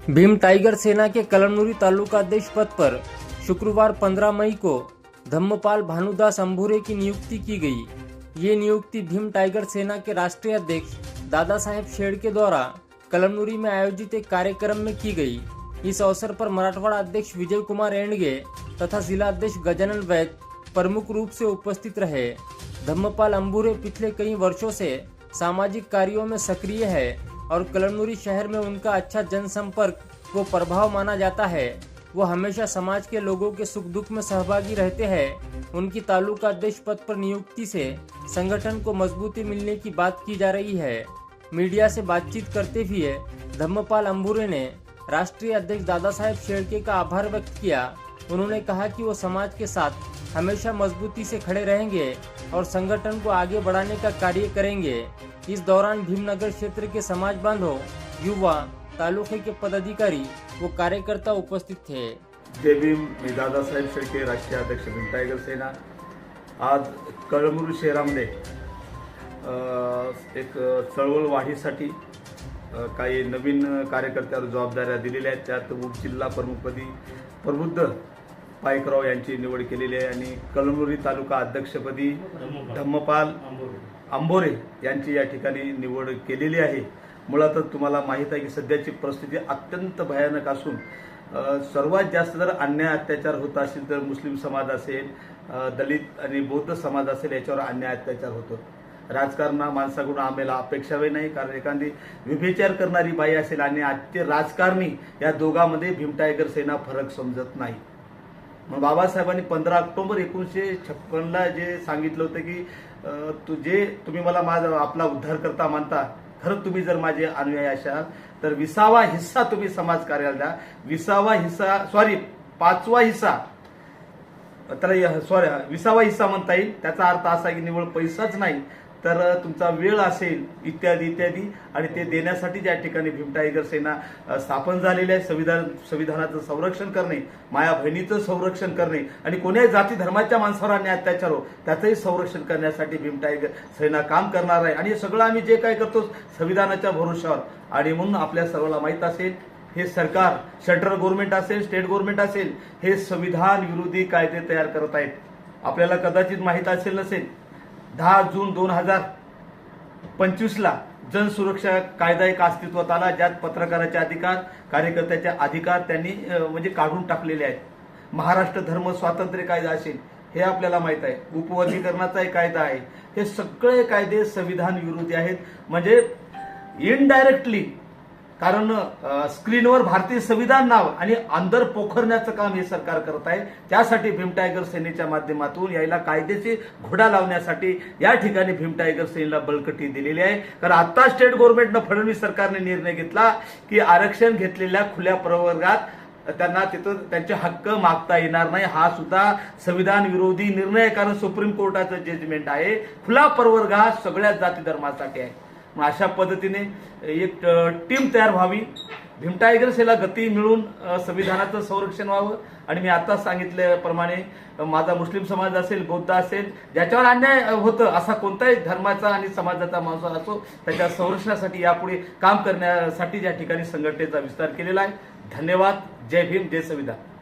Bhim tiger सेना के कलमनुरी तालुकाध्यक्ष पद पर शुक्रवार 15 मई को धम्मपाल भानुदास अंबुरे की नियुक्ति की गई। ये नियुक्ति भीम टाइगर सेना के राष्ट्रीय अध्यक्ष दादा साहेब शेड़के द्वारा कलमनुरी में आयोजित एक कार्यक्रम में की गई। इस अवसर पर मराठवाड़ा अध्यक्ष विजय कुमार एंडगे तथा जिला अध्यक्ष गजानन वैद प्रमुख रूप से उपस्थित रहे। धम्मपाल अंबुरे पिछले कई वर्षों से सामाजिक कार्यों में सक्रिय है और कलमनुरी शहर में उनका अच्छा जनसंपर्क व प्रभाव माना जाता है। वो हमेशा समाज के लोगों के सुख दुख में सहभागी रहते हैं। उनकी तालुका अध्यक्ष पद पर नियुक्ति से संगठन को मजबूती मिलने की बात की जा रही है। मीडिया से बातचीत करते हुए धम्मपाल अंबुरे ने राष्ट्रीय अध्यक्ष दादा साहेब शेड़के का आभार व्यक्त किया। उन्होंने कहा कि वो समाज के साथ हमेशा मजबूती से खड़े रहेंगे और संगठन को आगे बढ़ाने का कार्य करेंगे। इस दौरान भीमनगर क्षेत्र के समाज बांधव, युवा, तालुके के पदाधिकारी व कार्यकर्ता उपस्थित थे। जय भीम। मी दादा साहेब शेड़के, राष्ट्रीय अध्यक्ष भीम टाइगर सेना। आज कळमनुरी शहरामध्ये एक चळवळ वाढीसाठी काही नवीन कार्यकर्त्यांना जबाबदाऱ्या दिलेल्या आहेत। त्यात उपजिल्हा प्रमुखपदी प्रबुद्ध पाईकराव यांची निवड केलेली आहे आणि कळमनुरी तालुका अध्यक्षपदी धम्मपाल अंबोरे यांची या ठिकाणी निवड केलेली आहे। मुळातच तुम्हाला माहित आहे की सध्याची परिस्थिती अत्यंत भयानक असून सर्वात जास्त जर अन्याय अत्याचार होत असेल तर मुस्लिम समाज असेल, दलित आणि बौद्ध समाज असेल, याच्यावर अन्याय अत्याचार होतो। राजकारणा माणसाकडून आम्हाला अपेक्षाही नाही, कारण एखादी व्यभिचार करणारी बाई असेल आणि आजचे राजकारणी, या दोघांमध्ये भीम टायगर सेना फरक समजत नाही। मग बाबासाहेबांनी 15 ऑक्टोबर 1956ला जे सांगितलं होतं की तुम्ही मला माझा आपला उद्धारकर्ता मानता, खरं तुम्ही जर माझे अनुयायी असाल तर 20वा हिस्सा तुम्ही समाज कार्याला द्या। 20वा हिस्सा 5वा हिस्सा त्याला 20वा हिस्सा म्हणता येईल। त्याचा अर्थ असा की निवळ पैसाच नाही तर तुमचा वेळ असेल इत्यादी इत्यादी, आणि ते देण्यासाठी ज्या ठिकाणी भीम टायगर सेना स्थापन झालेली आहे। संविधानाचं संरक्षण करणे, माया बहिणीचं संरक्षण करणे आणि कोण्याही जाती धर्माच्या माणसावर अन्याय अत्याचार हो त्याचंही संरक्षण करण्यासाठी भीम टायगर सेना काम करणार आहे। आणि हे सगळं आम्ही जे काय करतो संविधानाच्या भरोशावर, आणि म्हणून आपल्या सर्वांना माहीत असेल हे सरकार, सेंट्रल गव्हर्नमेंट असेल, स्टेट गव्हर्नमेंट असेल, हे संविधान विरोधी कायदे तयार करत आहेत। आपल्याला कदाचित माहीत असेल नसेल, 10 जून 2025ला जनसुरक्षा कायदा एक अस्तित्वात आला, ज्यात पत्रकाराचे अधिकार, कार्यकर्त्याचे अधिकार त्यांनी म्हणजे काढून टाकलेले आहेत। महाराष्ट्र धर्म स्वातंत्र्य कायदा असेल, हे आपल्याला माहित आहे, उपवर्गीकरणाचा एक कायदा आहे। हे सगळे कायदे संविधान विरोधी आहेत, म्हणजे इनडायरेक्टली, कारण स्क्रीनवर भारतीय संविधान नाव आणि अंदर पोखरण्याचं काम हे सरकार करत आहे। त्यासाठी भीम टायगर सेनेच्या माध्यमातून याला कायद्याची घोडा लावण्यासाठी या ठिकाणी भीम टायगर सेनेला बळकटी दिलेली आहे। कारण आता स्टेट गव्हर्नमेंटनं, फडणवीस सरकारने निर्णय घेतला की आरक्षण घेतलेल्या खुल्या प्रवर्गात त्यांना तिथं त्यांचे हक्क मागता येणार नाही। हा सुद्धा संविधान विरोधी निर्णय, कारण सुप्रीम कोर्टाचं जजमेंट आहे खुला प्रवर्ग हा सगळ्या जाती धर्मासाठी आहे। मग अशा पद्धतीने एक टीम तयार व्हावी, भीम टायगर सेनेला गती मिळून संविधानाचं संरक्षण व्हावं। आणि मी आता सांगितल्याप्रमाणे माझा मुस्लिम समाज असेल, बौद्ध असेल, ज्याच्यावर अन्याय होतं असा कोणताही धर्माचा आणि समाजाचा माणूस असो, त्याच्या संरक्षणासाठी यापुढे काम करण्यासाठी या ठिकाणी संघटनेचा विस्तार केलेला आहे। धन्यवाद। जय भीम, जय संविधान।